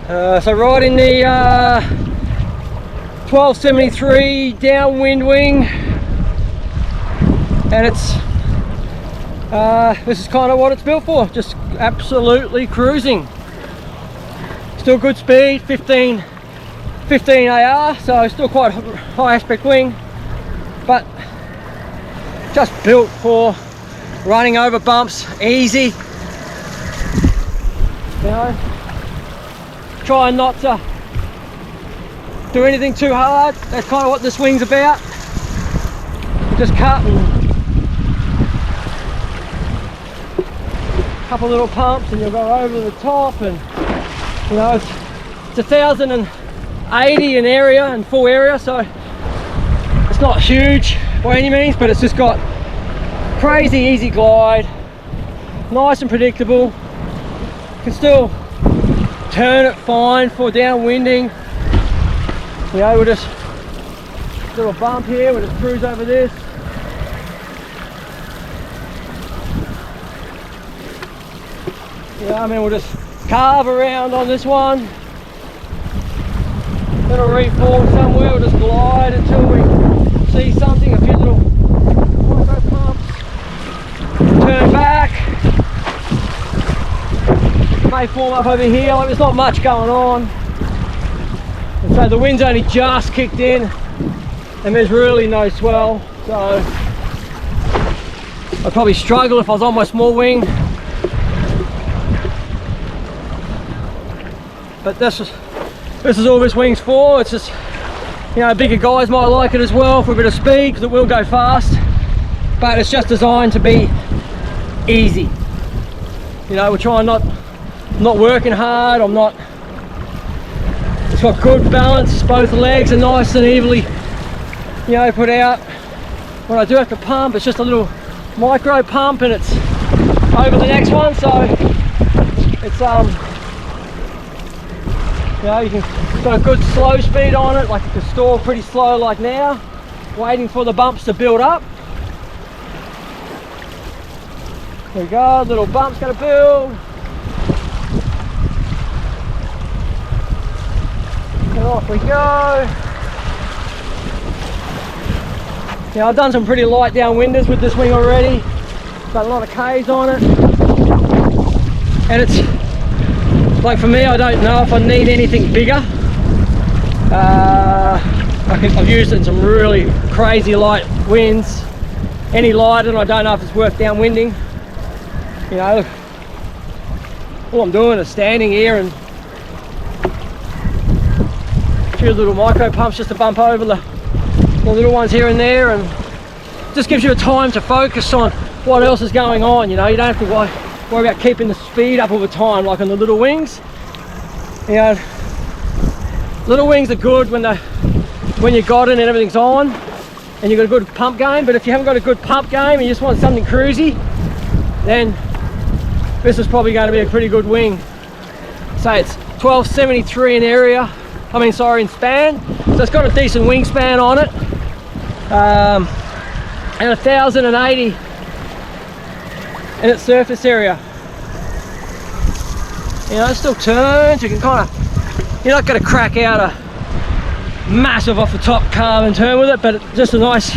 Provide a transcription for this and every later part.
So riding the 1273 downwind wing, and it's this is kind of what it's built for, just absolutely cruising. Still good speed, 15 AR, so still quite high aspect wing, but just built for running over bumps, easy. You know, trying not to do anything too hard. That's kind of what this wing's about. Just cut and a couple little pumps and you'll go over the top, and you know, it's 1080 in area and full area, so it's not huge by any means, but it's just got crazy easy glide, nice and predictable. Can still turn it fine for downwinding. You know, we'll just little bump here, we'll just cruise over this. Yeah, I mean, we'll just carve around on this one. Little reform somewhere, we'll just glide until we see something, a few little micro pumps. Turn back. May form up over here, like there's not much going on. And so the wind's only just kicked in and there's really no swell, so I'd probably struggle if I was on my small wing. But this is all this wing's for. It's just, you know, bigger guys might like it as well for a bit of speed, because it will go fast, but it's just designed to be easy. You know, we're trying not working hard. It's got good balance, both legs are nice and evenly, you know, put out. When I do have to pump, it's just a little micro pump and it's over the next one, so it's you know, got a good slow speed on it, like you can stall pretty slow like now, waiting for the bumps to build up. There we go, little bump's gonna build. And off we go. Now I've done some pretty light downwinders with this wing already. Got a lot of Ks on it. And it's, like for me, I don't know if I need anything bigger. I've used it in some really crazy light winds. Any lighter, and I don't know if it's worth downwinding. You know, all I'm doing is standing here and a few little micro pumps just to bump over the little ones here and there, and just gives you a time to focus on what else is going on. You know, you don't have to worry about keeping the speed up all the time like on the little wings. You know, little wings are good when you got it and everything's on and you've got a good pump game, but if you haven't got a good pump game and you just want something cruisy, then this is probably going to be a pretty good wing. Say it's 1273 in area, in span, so it's got a decent wingspan on it, and 1080 in its surface area. You know, it still turns. You can kind of, you're not going to crack out a massive off the top carve and turn with it, but it's just a nice,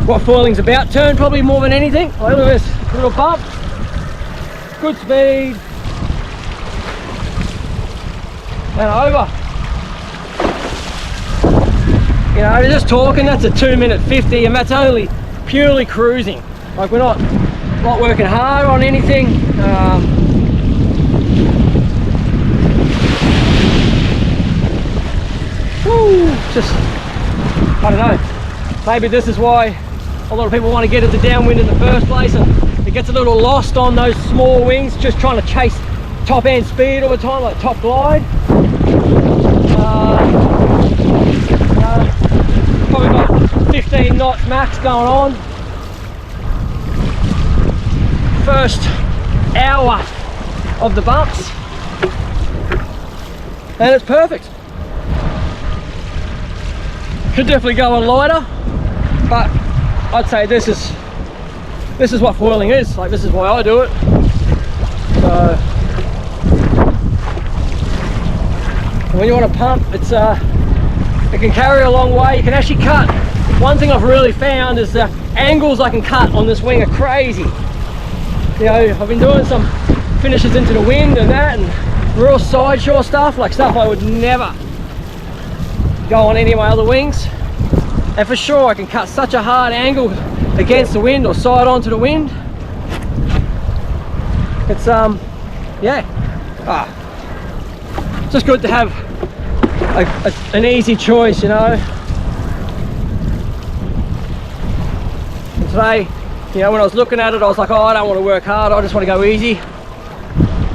what foiling's about, turn probably more than anything. Oh, look at this little bump, good speed, and over. You know, you're just talking, that's a 2:50, and that's only purely cruising. Like, we're not working hard on anything. Just, I don't know, maybe this is why a lot of people want to get into downwind in the first place, and it gets a little lost on those small wings, just trying to chase top end speed all the time, like top glide. Probably got 15 knots max going on. First hour of the bumps, and it's perfect. Could definitely go on lighter, but I'd say this is what foiling is. Like, this is why I do it. So And when you want to pump, it can carry a long way. You can actually cut. One thing I've really found is the angles I can cut on this wing are crazy. You know, I've been doing some finishes into the wind and that, and real sideshore stuff, like stuff I would never go on any of my other wings. And for sure I can cut such a hard angle against the wind or side onto the wind. It's it's just good to have an easy choice, you know. And today, you know, when I was looking at it, I was like, oh, I don't want to work hard, I just want to go easy.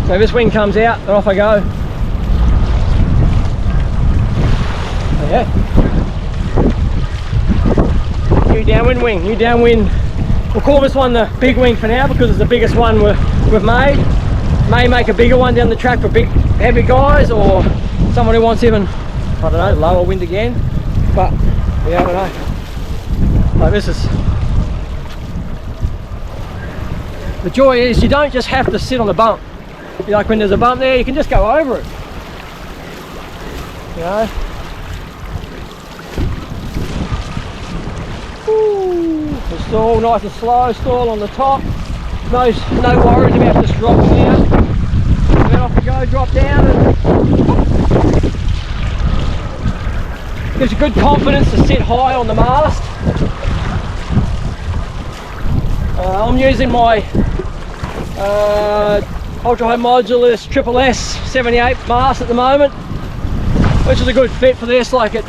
So if this wind comes out, then off I go. So yeah. New downwind wing, new downwind. We'll call this one the big wing for now because it's the biggest one we've made. May make a bigger one down the track for big, heavy guys, or someone who wants even, I don't know, lower wind again. But yeah, I don't know. Like this is. The joy is you don't just have to sit on the bump. Like when there's a bump there, you can just go over it. You know. Ooh, the stall nice and slow, stall on the top. No worries about just dropping down. And then off we go, drop down, and gives you good confidence to sit high on the mast. I'm using my Ultra High Modulus Triple S 78 mast at the moment, which is a good fit for this. Like it,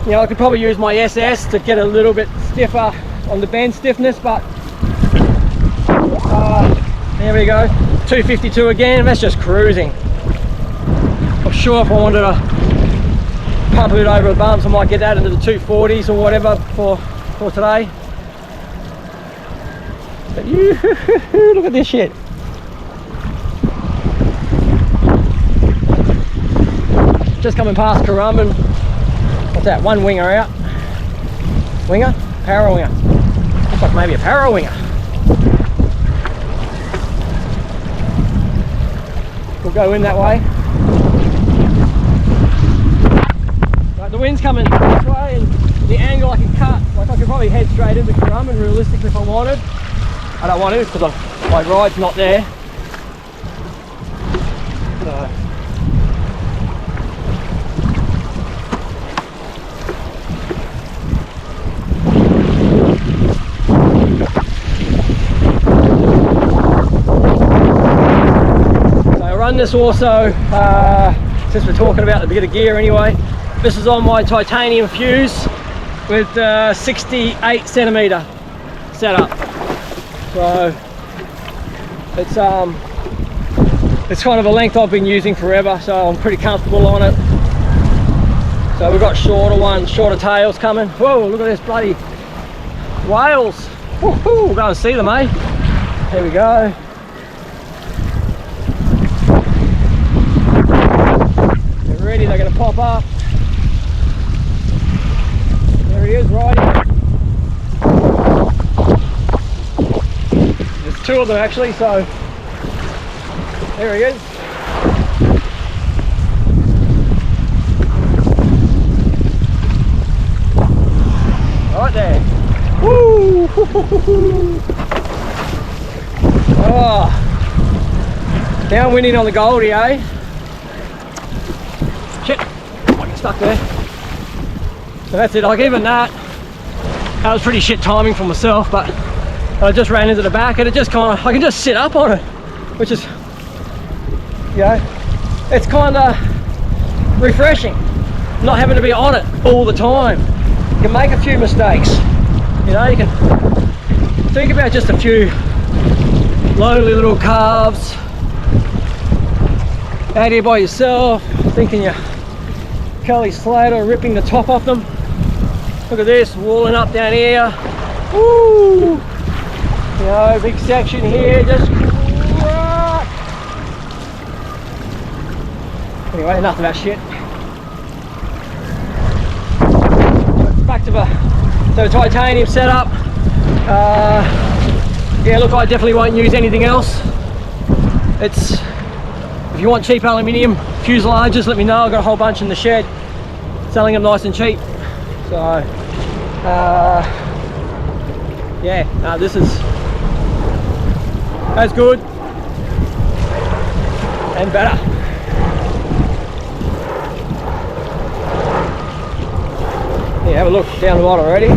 you know, I could probably use my SS to get a little bit stiffer on the bend stiffness, but there we go, 252 again. That's just cruising. I'm sure if I wanted to pump it over the bumps, I might get that into the 240s or whatever for today. But look at this shit. Just coming past Currumbin. What's that? One winger out. Winger? Power winger. Looks like maybe a power winger. We'll go in that way. Right, the wind's coming this way, and the angle I can cut, like I could probably head straight into Currumbin realistically if I wanted. I don't want to because my ride's not there. So. Run this also, since we're talking about the bit of gear anyway, this is on my titanium fuse with 68 centimeter setup. So it's kind of a length I've been using forever, so I'm pretty comfortable on it. So we've got shorter ones, shorter tails coming. Whoa, look at this bloody whales. Woohoo, we'll go and see them, eh? Here we go. Ready, they're going to pop up. There he is, riding. There's two of them actually, so there he is. Right there. Woo! Oh, downwinding on the Goldie, eh? Shit, I get stuck there. So that's it, like even that was pretty shit timing for myself, but I just ran into the back and it just kind of, I can just sit up on it, which is, you know, it's kind of refreshing, not having to be on it all the time. You can make a few mistakes, you know, you can think about just a few lonely little calves out here by yourself, thinking you're Kelly Slater ripping the top off them. Look at this, walling up down here. Woo! You know, big section here, just anyway, enough of that shit. Back to the titanium setup. Yeah, look, I definitely won't use anything else. It's if you want cheap aluminium fuselages, let me know. I've got a whole bunch in the shed, selling them nice and cheap. So yeah, this is as good and better. Yeah, have a look down the bottom already.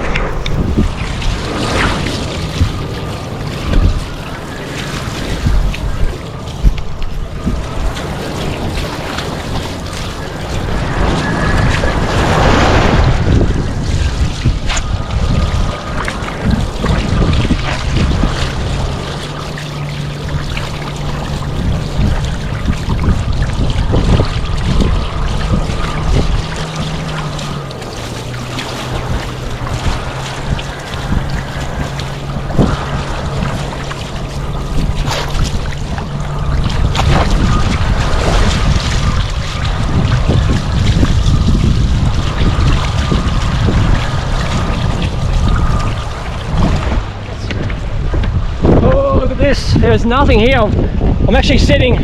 There's nothing here. I'm actually sitting,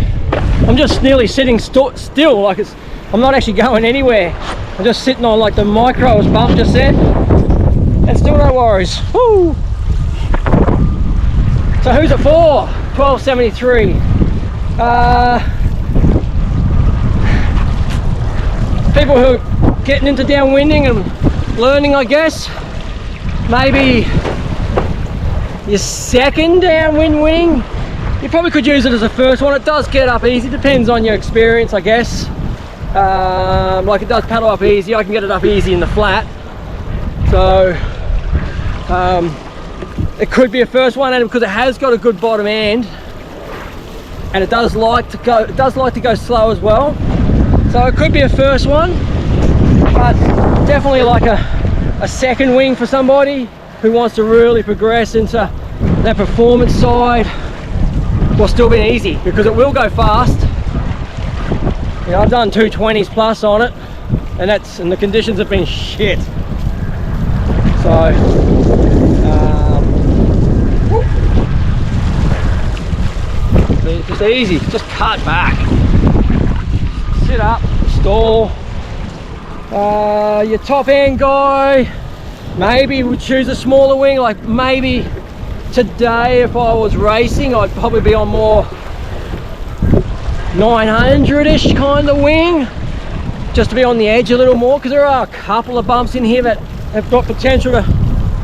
I'm just nearly sitting still, like I'm not actually going anywhere. I'm just sitting on like the micros bump just then, and still no worries. Woo! So who's it for? 1273. People who are getting into downwinding and learning, I guess. Maybe your second downwind wing, you probably could use it as a first one. It does get up easy, depends on your experience, I guess. Like it does paddle up easy. I can get it up easy in the flat, so it could be a first one, and because it has got a good bottom end, and it does like to go slow as well, so it could be a first one, but definitely like a second wing for somebody who wants to really progress into that performance side while still being easy, because it will go fast. You know, I've done 220s plus on it, and the conditions have been shit. So it's just easy, just cut back, sit up, stall. Your top end guy maybe would choose a smaller wing. Like maybe today if I was racing, I'd probably be on more 900-ish kind of wing, just to be on the edge a little more, because there are a couple of bumps in here that have got potential to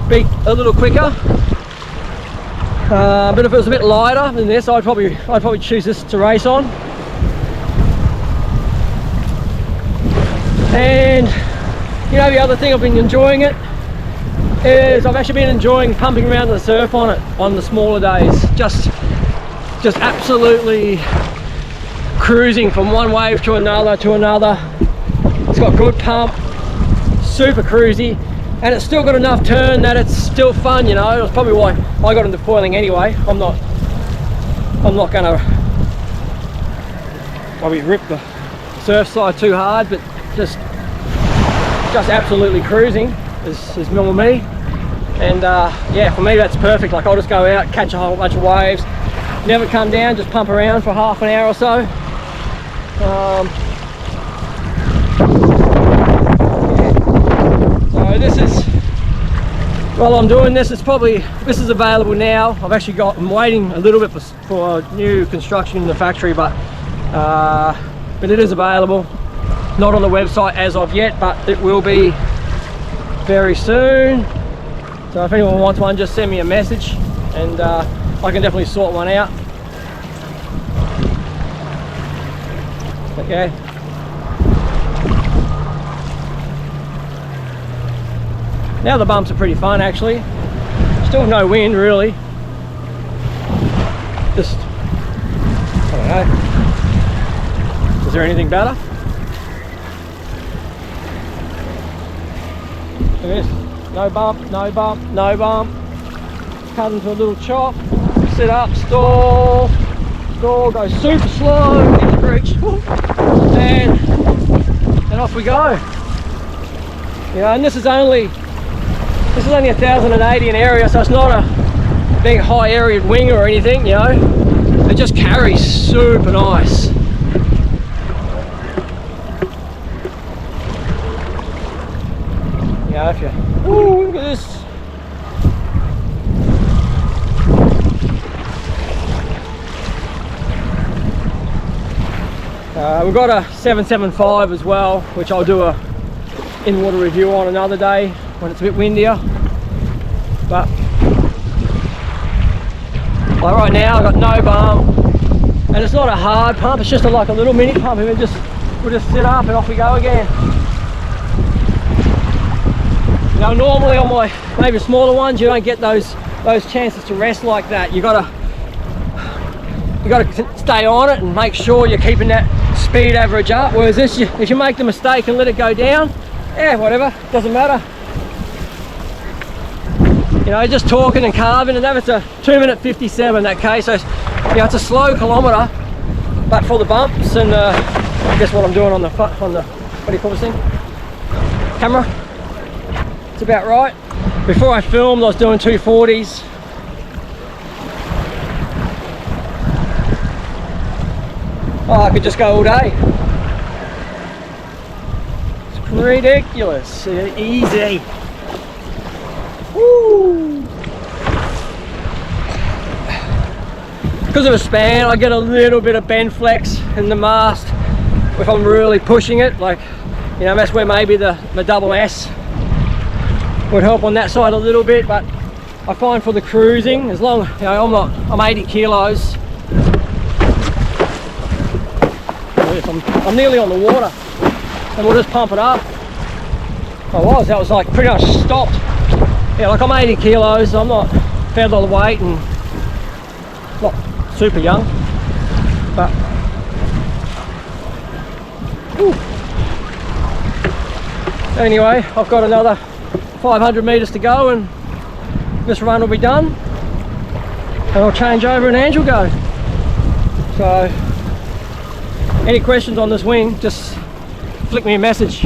be a little quicker. But if it was a bit lighter than this, I'd probably choose this to race on. And you know, the other thing I've been enjoying it is I've actually been enjoying pumping around the surf on it on the smaller days. Just absolutely cruising from one wave to another to another. It's got good pump, super cruisy, and it's still got enough turn that it's still fun, you know. That's probably why I got into foiling anyway. I'm not gonna probably rip the surf side too hard, but just absolutely cruising is normal me. And yeah, for me that's perfect. Like I'll just go out, catch a whole bunch of waves, never come down, just pump around for half an hour or so. Yeah. So this is, while I'm doing this, this is available now. I'm waiting a little bit for new construction in the factory, but it is available. Not on the website as of yet, but it will be very soon. So if anyone wants one, just send me a message, and I can definitely sort one out. Okay. Now the bumps are pretty fun actually. Still no wind really. Just, I don't know. Is there anything better? Look at this. No bump, no bump, no bump. Cut into a little chop. Sit up, stall, go super slow, into reach, and off we go. You know, and this is only 1,080 in area, so it's not a big high area wing or anything, you know. It just carries super nice. know, if you, ooh, look at this. We've got a 775 as well, which I'll do a in-water review on another day when it's a bit windier. But like right now, I've got no bump, and it's not a hard pump. It's just like a little mini pump. And we'll just sit up and off we go again. You know, normally on my maybe smaller ones, you don't get those chances to rest like that. You gotta stay on it and make sure you're keeping that speed average up. Whereas this, if you make the mistake and let it go down, yeah, whatever, doesn't matter. You know, just talking and carving, and that was a 2 minute 57 that case. So, you know, it's a slow kilometre, but for the bumps and I guess what I'm doing on the what do you call this thing? Camera. It's about right. Before I filmed, I was doing 240s. Oh, I could just go all day. It's ridiculous. Easy. Woo! Because of a span, I get a little bit of bend flex in the mast if I'm really pushing it. Like, you know, that's where maybe the double S would help on that side a little bit. But I find for the cruising, as long, you know, I'm 80 kilos. I'm nearly on the water, and we'll just pump it up. That was like pretty much stopped. Yeah, like I'm 80 kilos, I'm not found all the weight and not super young, but whew. Anyway, I've got another 500 meters to go and this run will be done, and I'll change over and Ange will go. So any questions on this wing, just flick me a message.